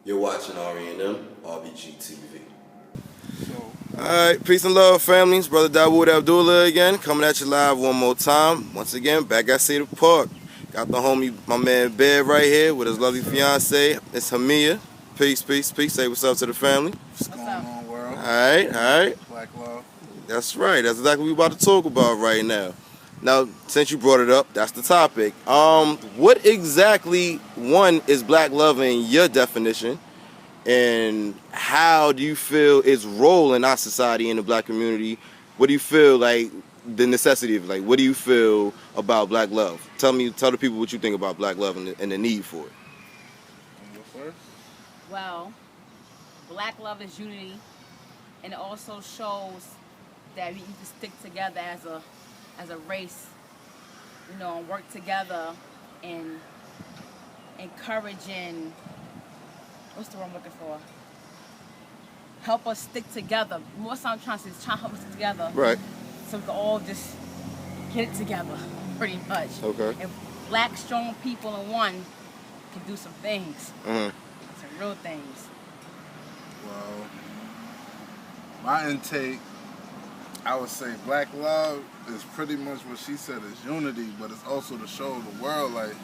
You're watching Ranm, RBG TV. Alright, peace and love, families. Brother Dawood Abdullah again, coming at you live one more time. Once again, back at Cedar Park. Got the homie, my man Bear right here with his lovely fiance. It's Hermia. Peace, peace, peace. Say what's up to the family. What's going on, world? Alright. Black love. That's right. That's exactly what we're about to talk about right now. Now, since you brought it up, that's the topic. What exactly, one, is black love in your definition? And how do you feel its role in our society, in the black community? What do you feel like the necessity of it? Like, what do you feel about black love? Tell the people what you think about black love and the need for it. You go first? Well, black love is unity, and it also shows that we need to stick together as a race, you know, and work together and encouraging. What's the word I'm looking for? Help us stick together. More so I'm trying to say is trying to help us stick together. Right. So we can all just get it together, pretty much. Okay. And black, strong people in one can do some things. Mm-hmm. Some real things. Well, my intake, I would say black love is pretty much what she said is unity, but it's also to show the world, like,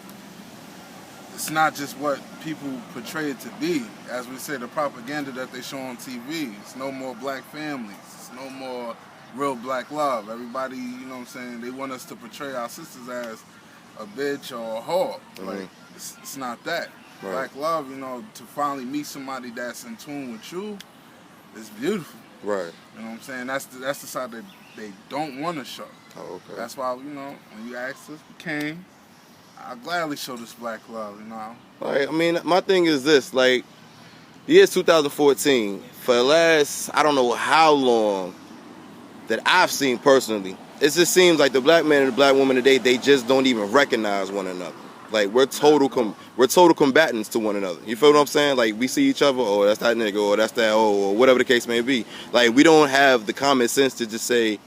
it's not just what people portray it to be. As we say, the propaganda that they show on TV. It's no more black families. It's no more real black love. Everybody, you know what I'm saying, they want us to portray our sisters as a bitch or a whore. Mm-hmm. Like, it's not that. Right. Black love, you know, to finally meet somebody that's in tune with you is beautiful. Right. You know what I'm saying? That's the side that they don't want to show. Oh, okay. That's why, you know, when you asked us, we came. I'll gladly show this black love, you know. Like, I mean, my thing is this, like, the year 2014, for the last, I don't know how long that I've seen personally, it just seems like the black man and the black woman today, they just don't even recognize one another. Like, we're total combatants to one another. You feel what I'm saying? Like, we see each other, oh, that's that nigga, or that's that, oh, or whatever the case may be. Like, we don't have the common sense to just say,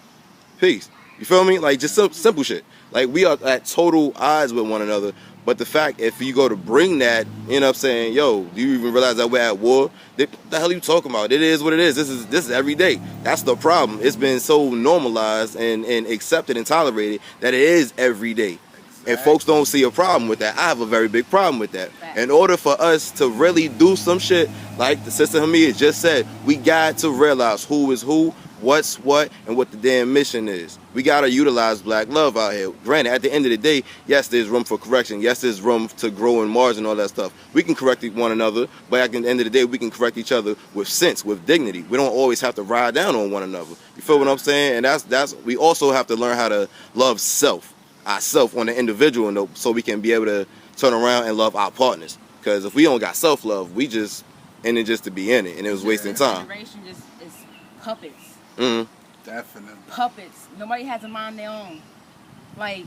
peace. You feel me? Like, just simple shit. Like, we are at total odds with one another. But the fact, if you go to bring that, you know what I'm saying, yo, do you even realize that we're at war? What the hell are you talking about? It is what it is. This is every day. That's the problem. It's been so normalized and accepted and tolerated that it is every day. Exactly. And folks don't see a problem with that. I have a very big problem with that. In order for us to really do some shit, like the sister Hermia just said, we got to realize who is who, what's what, and what the damn mission is. We gotta utilize black love out here. Granted, at the end of the day, yes, there's room for correction. Yes, there's room to grow and margin and all that stuff. We can correct one another, but at the end of the day, we can correct each other with sense, with dignity. We don't always have to ride down on one another. You feel what I'm saying? And that's we also have to learn how to love ourself on the individual note, so we can be able to turn around and love our partners. Because if we don't got self-love, we just in it just to be in it, and it was wasting time. Generation just is puppets. Mm-hmm. Definitely. Puppets. Nobody has a mind of their own. Like,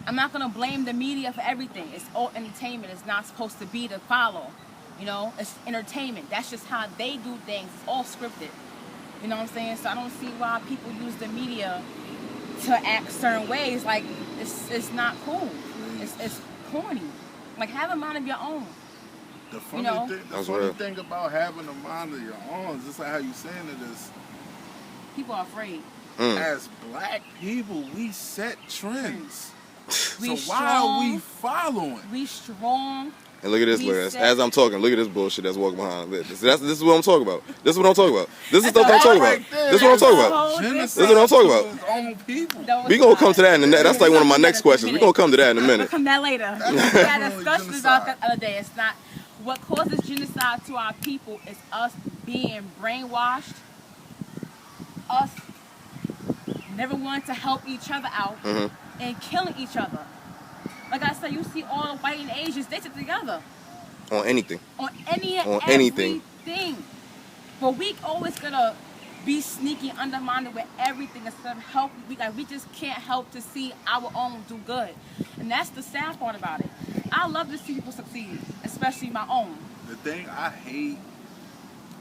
I'm not gonna blame the media for everything. It's all entertainment. It's not supposed to be to follow. You know, it's entertainment. That's just how they do things. It's all scripted. You know what I'm saying? So I don't see why people use the media to act certain ways. Like, it's not cool. It's corny. Like, have a mind of your own. The funny, you know? funny thing about having a mind of your own, just like how you saying it, is people are afraid. as black people, we set trends. We so why are we following? We strong. And look at this, look, as I'm talking, look at this bullshit that's walking behind. This is what I'm talking about. This is what I'm talking about. This is stuff I'm talking about. This is what I'm talking about. This is what I'm talking about. His own people. We gonna come to that in a minute. That's like one of my next questions. We gonna come to that in a minute. We'll come to that later. We had a discussion about that the other day. It's not what causes genocide to our people is us being brainwashed, us never wanting to help each other out, and killing each other. Like I said, you see all white and Asians, they sit together. On anything. On anything. Everything. But we always gonna be sneaky, undermining with everything instead of helping. We just can't help to see our own do good. And that's the sad part about it. I love to see people succeed, especially my own. The thing I hate,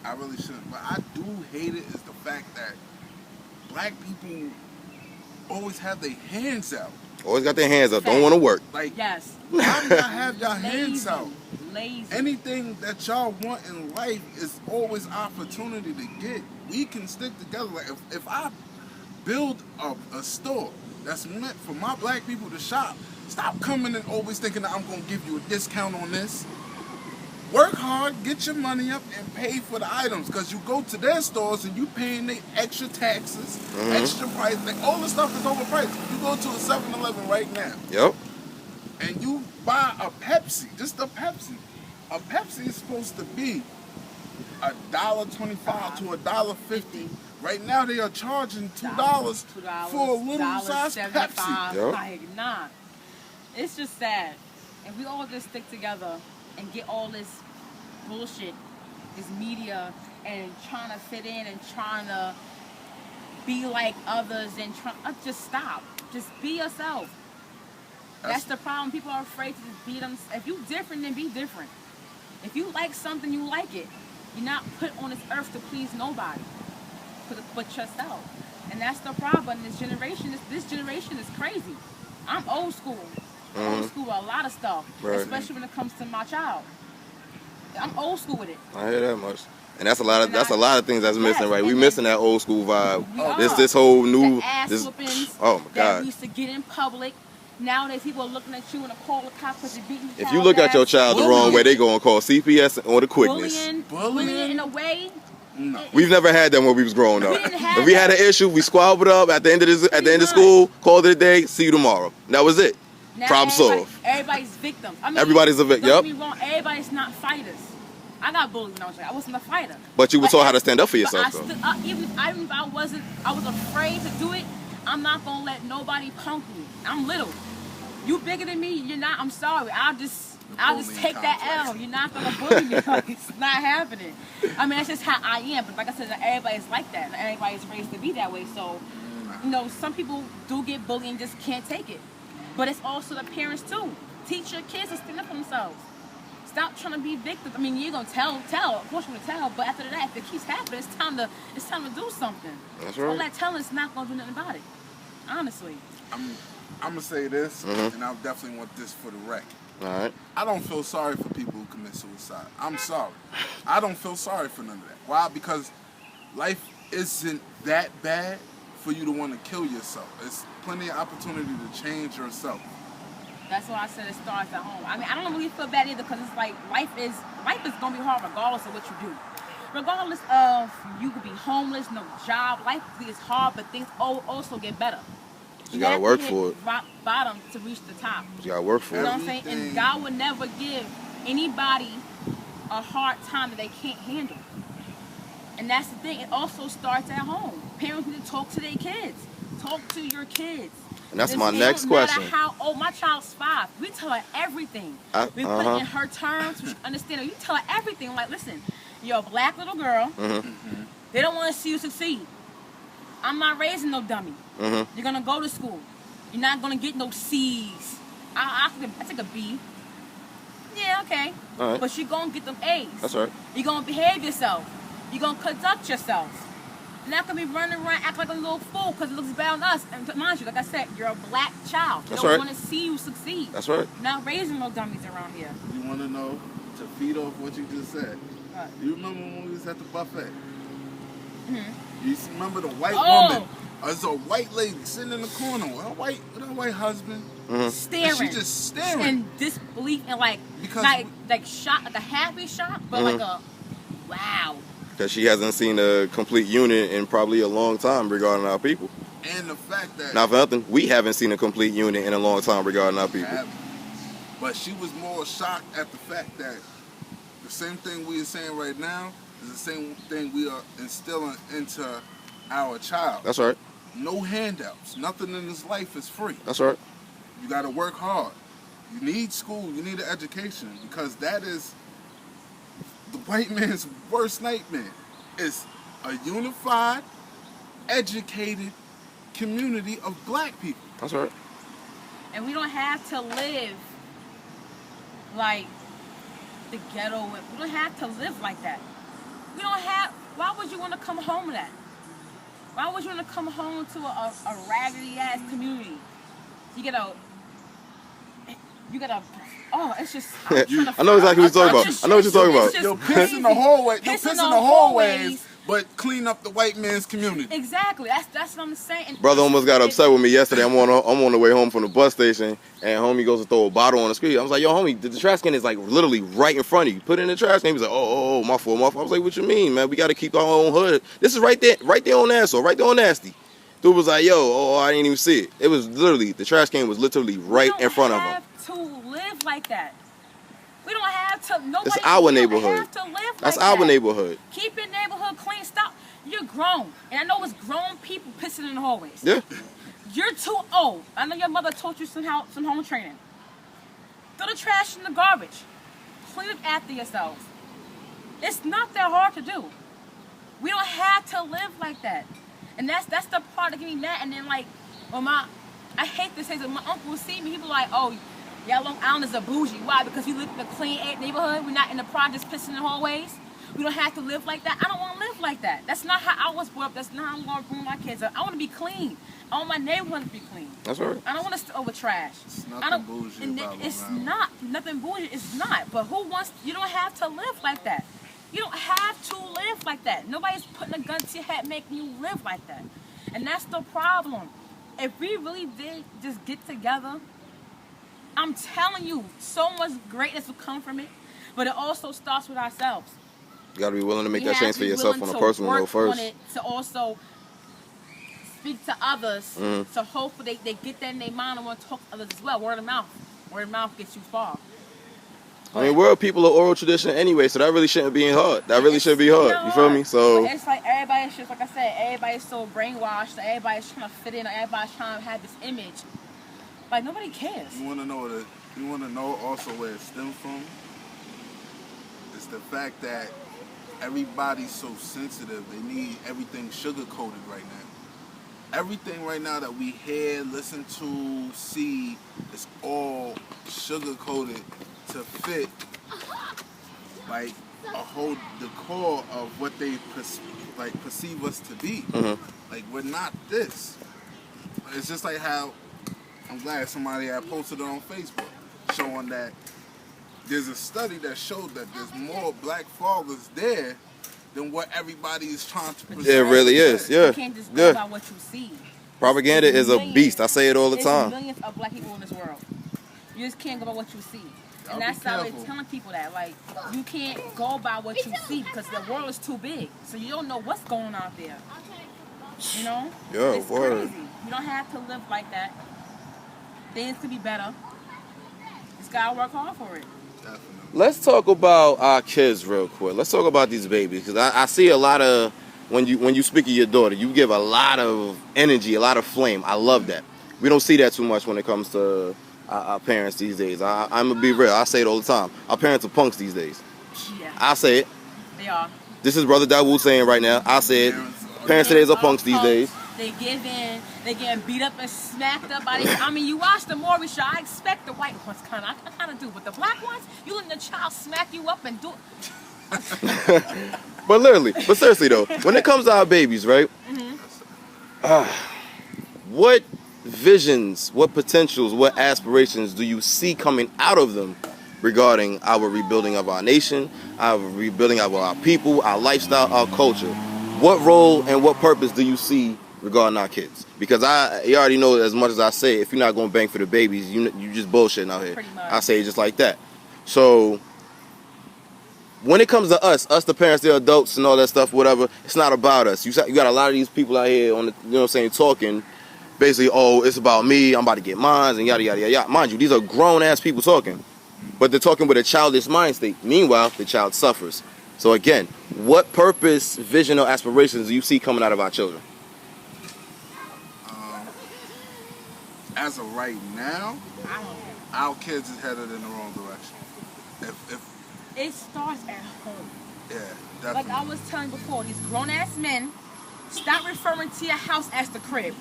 I really shouldn't, but I do hate it, is the fact that black people always have their hands out. Always got their hands up. Don't want to work. Like, yes. why do y'all have y'all hands out? lazy. Anything that y'all want in life is always opportunity to get. We can stick together. Like if I build a store that's meant for my black people to shop, stop coming and always thinking that I'm going to give you a discount on this. Work hard, get your money up, and pay for the items. Because you go to their stores and you paying the extra taxes, extra price. Like, all the stuff is overpriced. You go to a 7-Eleven right now. Yep. And you buy a Pepsi, just a Pepsi. A Pepsi is supposed to be $1.25 to $1.50. Right now they are charging $2 for a little size Pepsi. Yep. Like, nah. It's just sad. If we all just stick together and get all this bullshit, this media, and trying to fit in and trying to be like others and just stop. Just be yourself. That's the problem. People are afraid to just be them. If you different, then be different. If you like something, you like it. You're not put on this earth to please nobody, but yourself. And that's the problem. This generation is crazy. I'm old school. Old school with a lot of stuff, Right. especially when it comes to my child. I'm old school with it. I hear that much. And that's a lot of things that's missing, Yes, right? We and missing that old school vibe. We are. This whole new The ass this. whoopings Oh my that God. we used to get in public. Nowadays, people are looking at you and call the cops because you're beating the If child you look at your ass. child the wrong way, they gonna call CPS on the quickness. Bullying in a way. No. We've never had that when we was growing up. We didn't have If we had an that. issue, we squabbled up at the end of school, called it a day, see you tomorrow. That was it. Now Problem solved. Everybody's victims. I mean, Everybody's a victim. Don't Yep. get me wrong. Everybody's not fighters. I got bullied when I was young. I wasn't a fighter. But you were taught how to stand up for yourself, though. Even if I was afraid to do it. I'm not gonna let nobody punk me. I'm little. You bigger than me. You're not. I'm sorry. I'll just take that L. You're not gonna bully me. Like, it's not happening. I mean, that's just how I am. But like I said, everybody's like that. Not everybody's raised to be that way. So, some people do get bullied and just can't take it. But it's also the parents too. Teach your kids to stand up for themselves. Stop trying to be victims. I mean, you're gonna tell. Of course, you're gonna tell. But after that, if it keeps happening, it's time to do something. That's All right. that telling is not gonna do nothing about it. Honestly. I'm gonna say this, and I definitely want this for the record. All right. I don't feel sorry for people who commit suicide. I'm sorry. I don't feel sorry for none of that. Why? Because life isn't that bad for you to want to kill yourself. It's plenty of opportunity to change yourself. That's why I said it starts at home. I mean, I don't really feel bad either because it's like life is gonna be hard regardless of what you do. Regardless of you could be homeless, no job, life is hard, but things also get better. You gotta have to work hit for it. Rock bottom to reach the top. You gotta work for You know it. what I'm saying? And God would never give anybody a hard time that they can't handle. And that's the thing. It also starts at home. Parents need to talk to their kids. Talk to your kids. And that's It my next don't question. matter how old. My child's 5. We tell her everything. We put it in her terms. We understand her. You tell her everything. Like, listen, you're a black little girl. They don't want to see you succeed. I'm not raising no dummy. You're gonna go to school. You're not gonna get no C's. I take a B. Yeah, okay. All right. But you're gonna get them A's. That's right. You're gonna behave yourself. You're gonna conduct yourself. You're not gonna be running around act like a little fool because it looks bad on us. And mind you, like I said, you're a black child. They That's don't right. want to see you succeed. That's right. You're not raising no dummies around here. You want to know, to feed off what you just said, What? you remember when we was at the buffet? You remember the white Oh. woman? There's a white lady sitting in the corner with her white husband. Staring. And she just staring. In disbelief and like Because like shock, like a happy shock, but like a wow. Because she hasn't seen a complete unit in probably a long time regarding our people. And the fact that Not for nothing, we haven't seen a complete unit in a long time regarding our people. But she was more shocked at the fact that the same thing we are saying right now is the same thing we are instilling into our child. That's right. No handouts. Nothing in this life is free. That's right. You got to work hard. You need school. You need an education because that is the white man's worst nightmare. It's a unified, educated community of black people. That's right. And we don't have to live like the ghetto. We don't have to live like that. We don't have. Why would you want to come home to that? Why would you want to come home to a raggedy ass community? You get a You gotta. Oh, it's just. I know exactly what you're talking about. I know what you're talking about. Yo, piss in the hallway. Yo, piss in the hallways, but clean up the white man's community. Exactly. That's what I'm saying. Brother almost got upset with me yesterday. I'm on the way home from the bus station, and homie goes to throw a bottle on the street. I was like, yo, homie, the trash can is like literally right in front of you. Put it in the trash can. He was like, oh, my fault, my fault. I was like, what you mean, man? We got to keep our own hood. This is right there on Nassau, right there on Nasty. Dude was like, yo, I didn't even see it. It was literally, the trash can was literally right in front of him. We don't have to live like that. We don't have to. Nobody. It's our neighborhood. Have to live like That's our neighborhood. Keep your neighborhood clean. Stop. You're grown, and I know it's grown people pissing in the hallways. Yeah. You're too old. I know your mother taught you some home training. Throw the trash in the garbage. Clean up after yourselves. It's not that hard to do. We don't have to live like that, and that's the part that get me mad. And then like, I hate to say that my uncle will see me. He be like, oh. Yeah, Long Island is a bougie. Why? Because we live in a clean neighborhood. We're not in the projects pissing in the hallways. We don't have to live like that. I don't want to live like that. That's not how I was brought up. That's not how I'm going to bring my kids up. I want to be clean. I want my neighborhood to be clean. That's right. I don't want to over trash. It's nothing bougie about it's Long Island. not nothing bougie. It's not. But who wants? You don't have to live like that. You don't have to live like that. Nobody's putting a gun to your head making you live like that. And that's the problem. If we really did just get together. I'm telling you, so much greatness will come from it, but it also starts with ourselves. You gotta be willing to make that change for yourself on a personal note first. To also speak to others, so hopefully they get that in their mind and want to talk to others as well. Word of mouth. Word of mouth gets you far. I mean, we're a people of oral tradition anyway, so that really shouldn't be hard. That really shouldn't be hard. You feel me? So it's like everybody's just, like I said, everybody's so brainwashed. Everybody's trying to fit in. Everybody's trying to have this image. Like, nobody cares. You want to know also where it stems from? It's the fact that everybody's so sensitive. They need everything sugar-coated right now. Everything right now that we hear, listen to, see, is all sugar-coated to fit, like, the core of what they perceive us to be. Like, we're not this. It's just like how I'm glad somebody had posted it on Facebook showing that there's a study that showed that there's more black fathers there than what everybody is trying to present. it really is, yeah. You can't just go by what you see. Propaganda is a beast. I say it all the time. There's millions of black people in this world. You just can't go by what you see. Y'all And that's be how careful. they're telling people that. Like, you can't go by what you see because the world is too big. So you don't know what's going on out there. You know? Yeah, it's word. crazy. You don't have to live like that. Things could be better. Just gotta work hard for it. Definitely. Let's talk about our kids real quick. Let's talk about these babies because I see a lot of when you speak of your daughter, you give a lot of energy, a lot of flame. I love that. We don't see that too much when it comes to our parents these days. I'm gonna be real. I say it all the time. Our parents are punks these days. Yeah. I say it. They are. This is Brother Dawood saying right now. I say it. Parents today are punks these days. They give in. They getting beat up and smacked up by these. I mean, you watch the Maury show. I expect the white ones I kind of do, but the black ones, you let the child smack you up and do. But seriously though, when it comes to our babies, right? What visions, what potentials, what aspirations do you see coming out of them regarding our rebuilding of our nation, our rebuilding of our people, our lifestyle, our culture? What role and what purpose do you see regarding our kids? Because you already know as much as I say, if you're not going to bang for the babies, you just bullshitting out here. Pretty much. I say it just like that. So when it comes to us the parents, the adults and all that stuff, whatever, it's not about us. You got a lot of these people out here on the, you know what I'm saying, talking basically, oh, it's about me, I'm about to get mines and yada, yada, yada, yada. Mind you, these are grown-ass people talking, but they're talking with a childish mind state. Meanwhile, the child suffers. So again, what purpose, vision, or aspirations do you see coming out of our children? As of right now, I don't know. our kids is headed in the wrong direction. If It starts at home. yeah, Like definitely. I was telling before, these grown ass men, stop referring to your house as the crib.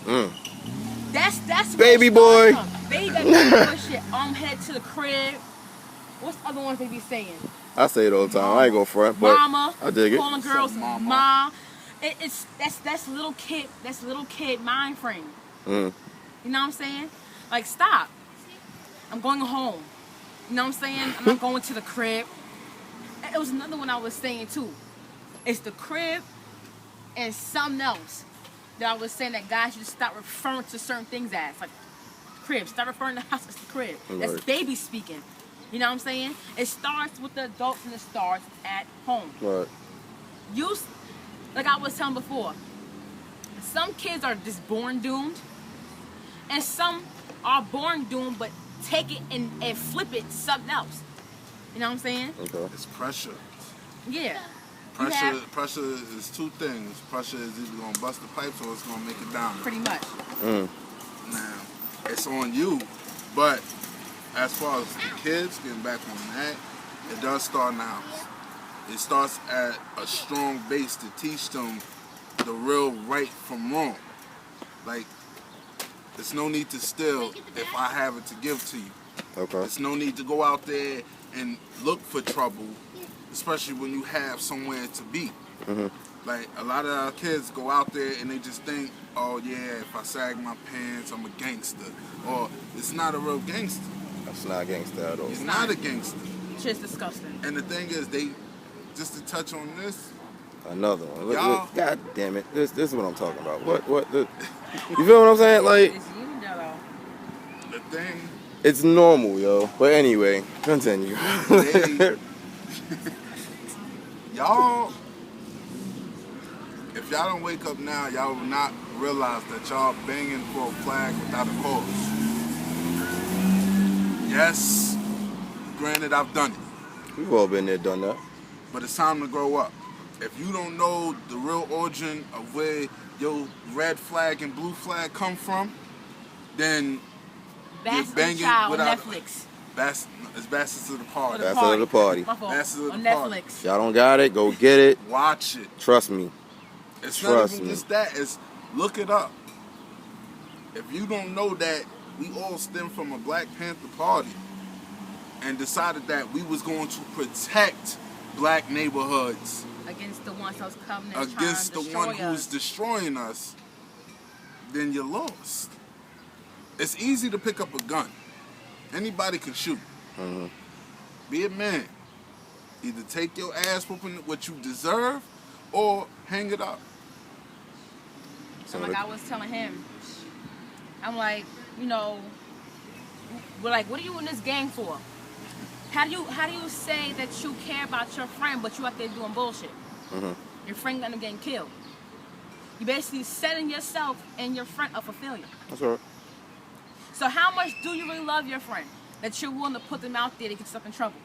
That's where Baby it starts boy. from. Baby boy shit. I'm headed to the crib. What's the other ones they be saying? I say it all the time. I ain't gonna front, but Mama. I dig it. Calling girls So, mama. ma. That's little kid. That's little kid mind frame. You know what I'm saying? Like stop. I'm going home. You know what I'm saying? I'm not going to the crib. It was another one I was saying too. It's the crib and something else that I was saying that guys should stop referring to certain things as. Like, crib. Stop referring to the house as the crib. That's Right. baby speaking. You know what I'm saying? It starts with the adults and it starts at home. Right. Like I was telling before, some kids are just born doomed, and some are born doomed but take it and flip it to something else. You know what I'm saying? Okay. It's pressure. Yeah. Pressure is two things. Pressure is either gonna bust the pipes or it's gonna make it down. Pretty much. Now, it's on you, but as far as the kids, getting back on that, it does start in the house. It starts at a strong base to teach them the real right from wrong. Like, there's no need to steal if I have it to give to you. Okay. There's no need to go out there and look for trouble, especially when you have somewhere to be. Like, a lot of our kids go out there and they just think, oh yeah, if I sag my pants, I'm a gangster. Or, it's not a real gangster. That's not gangster at all. He's not a gangster. Shit's disgusting. And the thing is, just to touch on this, Another one. Y'all- God damn it. This is what I'm talking about. You feel what I'm saying? Like, It's you, Jello. the thing, it's normal, yo. But anyway, continue. y'all, if y'all don't wake up now, y'all will not realize that y'all banging for a flag without a cause. Yes, granted, I've done it, We've all been there, done that. but it's time to grow up. If you don't know the real origin of where your red flag and blue flag come from, then Bastard banging Child on without- Netflix. it's bastards to the party. That's another party. My fault. Bastard On party. Netflix. Y'all don't got it, go get it. Watch it. Trust me. It's Trust not even me. just that. It's look it up. If you don't know that we all stem from a Black Panther party and decided that we was going to protect black neighborhoods Against the ones that was coming and against the trying to one destroy who's us. destroying us, then you're lost. It's easy to pick up a gun. Anybody can shoot. Be a man. Either take your ass whooping what you deserve or hang it up. So like I was telling him, I'm like, you know, we're like, what are you in this gang for? How do you say that you care about your friend, but you out there doing bullshit? Your friend gonna getting killed. You basically setting yourself and your friend up for failure. That's all right. So how much do you really love your friend that you're willing to put them out there to get yourself in trouble?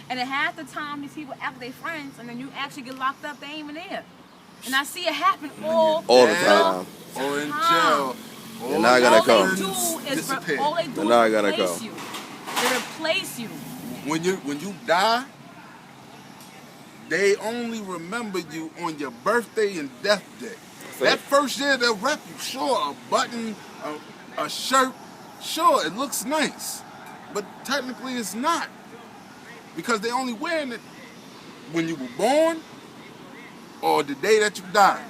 And then half the time these people act like they friends, and then you actually get locked up, they ain't even there. And I see it happen all All the Jail time. Or in jail. They're not gonna all come. they do is Disappear. all they do They're not is gonna replace come. you. They replace you. When you die, they only remember you on your birthday and death day. That first year they'll rep you. Sure, a button, a shirt, sure, it looks nice. But technically it's not. Because they only wearing it when you were born or the day that you died.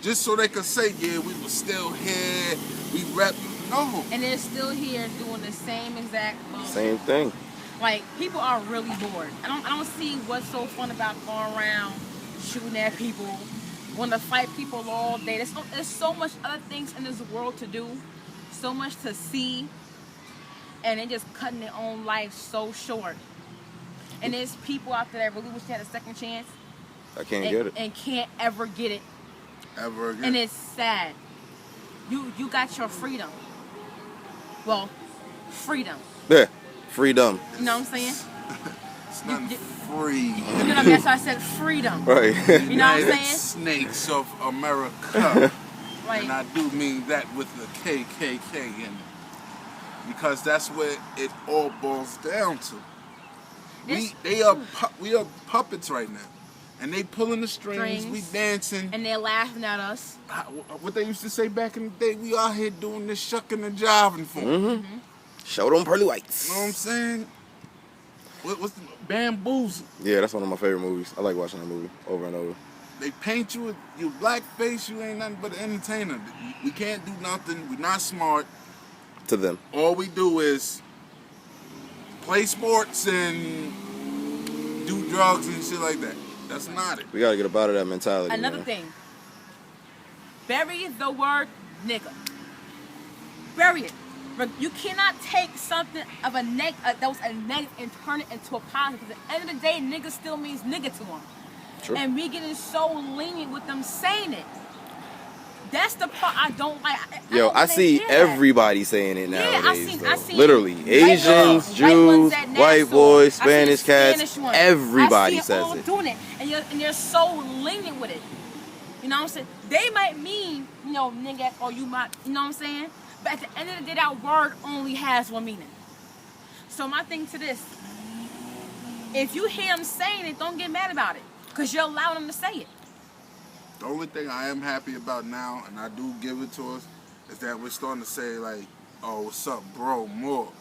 Just so they could say, yeah, we were still here, we rep. No. And they're still here doing the same exact bullshit. Same thing. Like, people are really bored. I don't see what's so fun about going around shooting at people, wanting to fight people all day. There's so much other things in this world to do, so much to see, and they're just cutting their own life so short. And there's people out there that really wish they had a second chance I can't get it. and can't ever get it. Ever again. And it's sad. You got your freedom. Well, freedom. Yeah. Freedom. You know what I'm saying? It's not you- free. You know, that's why I said freedom. Right. You know what I'm United saying? Snakes of America. Like, And I do mean that with the KKK in it. Because that's where it all boils down to. We are puppets right now. And they pulling the strings, we dancing. and they're laughing at us. What they used to say back in the day, we out here doing this shucking and jiving for 'em. Show them pearly whites. You know what I'm saying? What's the Bamboozle? Yeah, that's one of my favorite movies. I like watching that movie over and over. They paint you with your black face, you ain't nothing but an entertainer. We can't do nothing, we're not smart. to them. All we do is play sports and do drugs and shit like that. That's not it. We gotta get up out of that mentality. Another man. thing. Bury the word nigga. Bury it. You cannot take something of a that was a negative and turn it into a positive. Because at the end of the day, nigga still means nigga to them. True. And we getting so lenient with them saying it. That's the part I don't like. Yo, I see everybody saying it nowadays. I seen literally Asians, Jews, white boys, Spanish cats. Everybody says all it. Doing it, and you're so lenient with it. You know what I'm saying? They might mean, nigga, or you might, you know what I'm saying? But at the end of the day, that word only has one meaning. So my thing to this, if you hear them saying it, don't get mad about it, because you're allowing them to say it. The only thing I am happy about now, and I do give it to us, is that we're starting to say, like, oh, what's up, bro, more.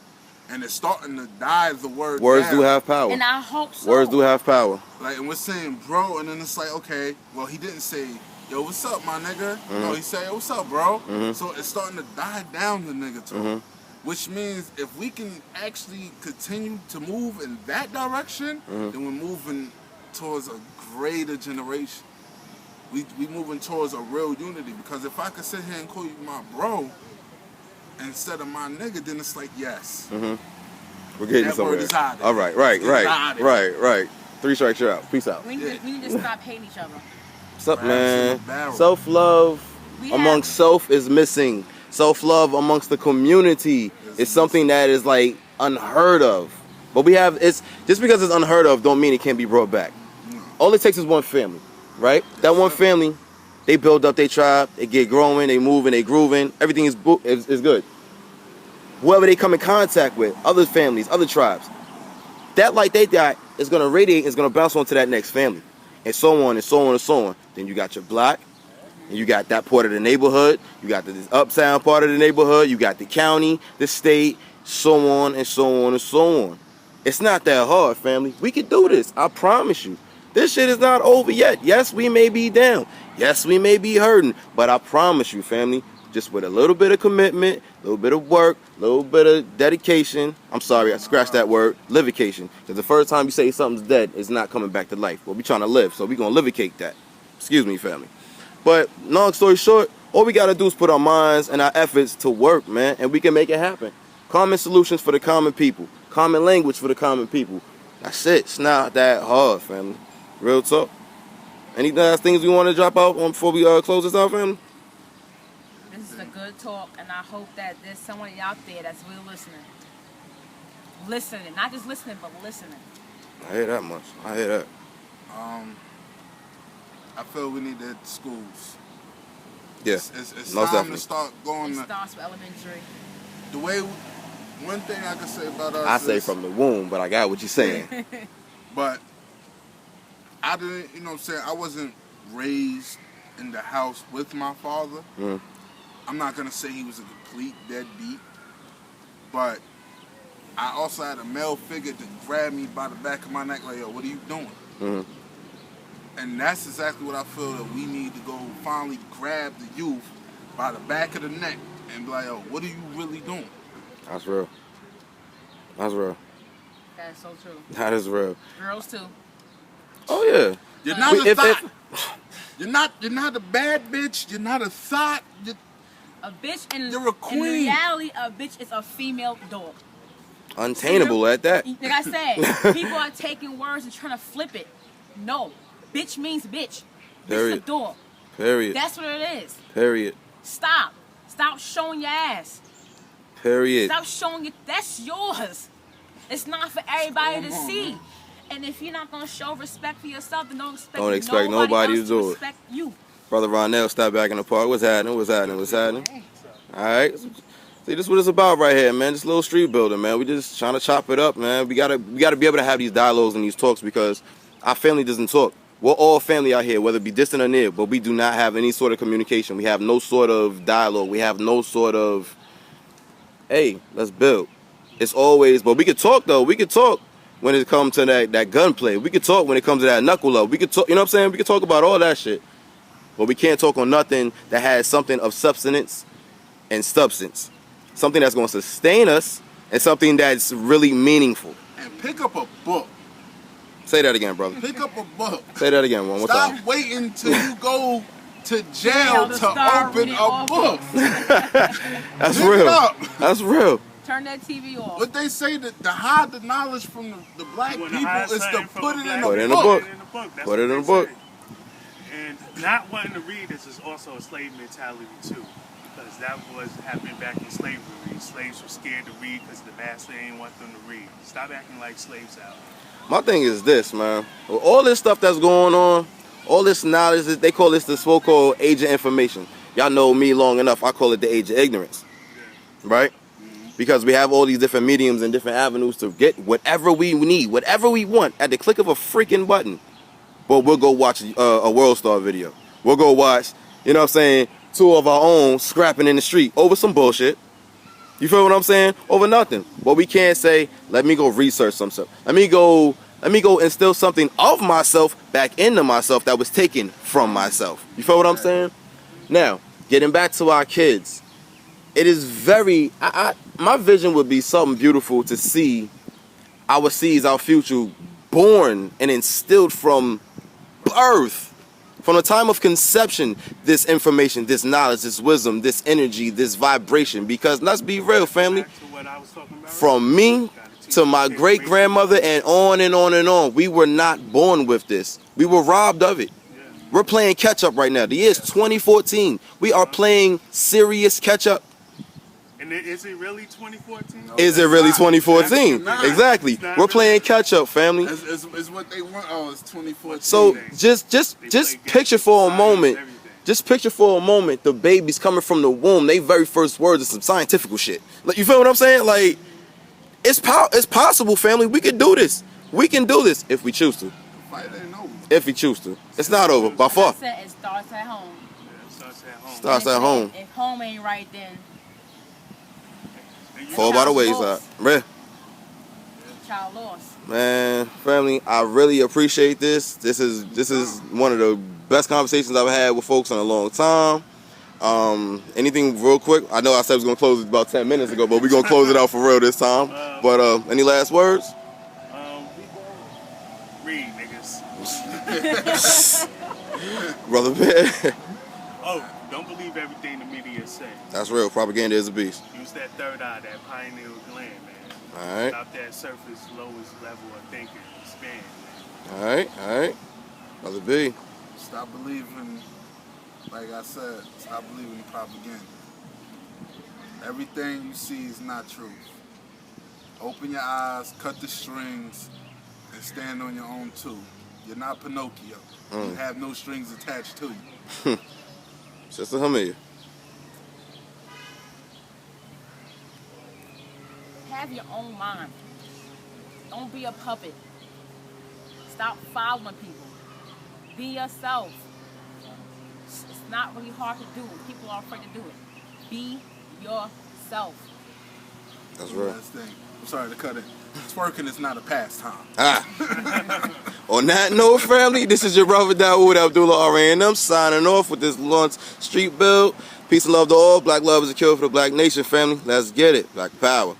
And it's starting to die the word Words down. do have power. And I hope so. Words do have power. Like, and we're saying bro, and then it's like, okay, well, he didn't say, yo, what's up, my nigga? No, he said, yo, what's up, bro? So it's starting to die down the nigga talk. Which means if we can actually continue to move in that direction, then we're moving towards a greater generation. We moving towards a real unity, because if I could sit here and call you my bro instead of my nigga, then it's like, yes. We're getting That somewhere. word is out of All there. right. 3 strikes, you're out. Peace out. We need to stop hating each other. What's up, Raps in man? the barrel. Self-love amongst self is missing. Self-love amongst the community is something that is like unheard of. But it's just because it's unheard of don't mean it can't be brought back. All it takes is one family, right? That one family, they build up their tribe, they get growing, they moving, they grooving, everything is good. Whoever they come in contact with, other families, other tribes, that light they got is gonna radiate, is gonna bounce onto that next family, and so on and so on and so on. Then you got your block, and you got that part of the neighborhood, you got this uptown part of the neighborhood, you got the county, the state, so on and so on and so on. It's not that hard, family. We can do this, I promise you. This shit is not over yet. Yes, we may be down. Yes, we may be hurting. But I promise you, family, just with a little bit of commitment, a little bit of work, a little bit of dedication. I'm sorry, I scratched that word, livication. Because the first time you say something's dead, it's not coming back to life. Well, we're trying to live, so we're going to livicate that. Excuse me, family. But long story short, all we got to do is put our minds and our efforts to work, man, and we can make it happen. Common solutions for the common people. Common language for the common people. That's it. It's not that hard, family. Real talk. Any last things we want to drop out on before we close this out, family? This is a good talk, and I hope that there's someone out there that's really listening. Listening, not just listening, but listening. I hear that much. I hear that. I feel we need to hit the schools. Yeah, It's most time definitely. to start going. It starts with elementary. The way, one thing I can say about us I say is, from the womb, but I got what you're saying. but I didn't, you know what I'm saying, I wasn't raised in the house with my father. I'm not going to say he was a complete deadbeat, but I also had a male figure to grab me by the back of my neck like, yo, what are you doing? And that's exactly what I feel that we need to go finally grab the youth by the back of the neck and be like, yo, what are you really doing? That's real. That's real. That's so true. That is real. Girls too. Oh yeah. You're not a thought. You're not a bad bitch. You're not a thought. A bitch, and You're a queen. in reality, a bitch is a female dog. Untainable at that. Like I said, people are taking words and trying to flip it. No, bitch means bitch. Bitch is a dog. Period. That's what it is. Period. Stop showing your ass. Period. Stop showing it. That's yours. It's not for everybody to see. And if you're not gonna show respect for yourself, then don't expect nobody to do it. Respect you. Brother Ronell, stop back in the park. What's happening? What's happening? All right. See, this is what it's about right here, man. Just a little street building, man. We just trying to chop it up, man. We gotta be able to have these dialogues and these talks because our family doesn't talk. We're all family out here, whether it be distant or near, but we do not have any sort of communication. We have no sort of dialogue. We have no sort of, hey, let's build. It's always, but we could talk though. We could talk when it comes to that gunplay. We could talk when it comes to that knuckle up. We could talk, you know what I'm saying? We could talk about all that shit. But we can't talk on nothing that has something of substance and substance. something that's going to sustain us, and something that's really meaningful. And pick up a book. Say that again, brother. Pick up a book. Say that again one more time. Stop waiting till you go to jail to open a book. That's Pick real. it up. That's real. Turn that TV off. What they say that to hide the knowledge from the black You people wanna hide is to something from put the it black in Put it a in a book. book. That's Put it what in a they book. say. And not wanting to read is also a slave mentality too, because that was happening back in slavery. Slaves were scared to read because the master didn't want them to read. Stop acting like slaves out. My thing is this, man. With all this stuff that's going on, all this knowledge, they call this the so-called age of information. Y'all know me long enough, I call it the age of ignorance. Right? Because we have all these different mediums and different avenues to get whatever we need, whatever we want, at the click of a freaking button. But we'll go watch a World Star video. We'll go watch, you know what I'm saying, two of our own scrapping in the street over some bullshit. You feel what I'm saying? Over nothing. But we can't say, let me go research some stuff. Let me go instill something of myself back into myself that was taken from myself. You feel what I'm saying? Now, getting back to our kids. It is very, my vision would be something beautiful to see our seeds, our future, born and instilled from birth. From the time of conception, this information, this knowledge, this wisdom, this energy, this vibration. Because let's be real, family. Back to what I was talking about From me to my great grandmother and on and on and on, we were not born with this. We were robbed of it. We're playing catch up right now. The year is 2014. We are playing serious catch up. And is it really 2014? Is it really 2014? Not. Exactly. It's not We're really. playing catch up, family. It's what they want. Oh, it's 2014. So just play picture for a games, moment. everything. Just picture for a moment the babies coming from the womb. They very first words is some scientific shit. Like, you feel what I'm saying? Like, it's possible, family. We can do this. We can do this if we choose to. The fight ain't over. If we choose to. It's not over by Like I far. said, it starts at home. Yeah, it starts at home. Starts at home. If home ain't right, then And you Fall by the wayside. Man, child lost. man, family, I really appreciate this. This is one of the best conversations I've had with folks in a long time. Anything real quick? I know I said I was gonna close it about 10 minutes ago, but we're gonna close it out for real this time. But any last words? read, niggas. Brother man. Oh, don't believe everything the media say. That's real. Propaganda is a beast. Use that third eye, that pineal gland, man. Alright. Stop that surface lowest level of thinking. Expand, man. Alright. Brother B. Stop believing, like I said, stop believing in propaganda. Everything you see is not truth. Open your eyes, cut the strings, and stand on your own too. You're not Pinocchio. You have no strings attached to you. Sister Hermia. Have your own mind. Don't be a puppet. Stop following people. Be yourself. It's not really hard to do. People are afraid to do it. Be yourself. That's One real. last thing. I'm sorry to cut it. Twerking is not a pastime. On that note, family, this is your brother Dawood Abdullah Ranm signing off with this Lawrence Street build. Peace and love to all. Black love is a cure for the black nation, family. Let's get it. Black power.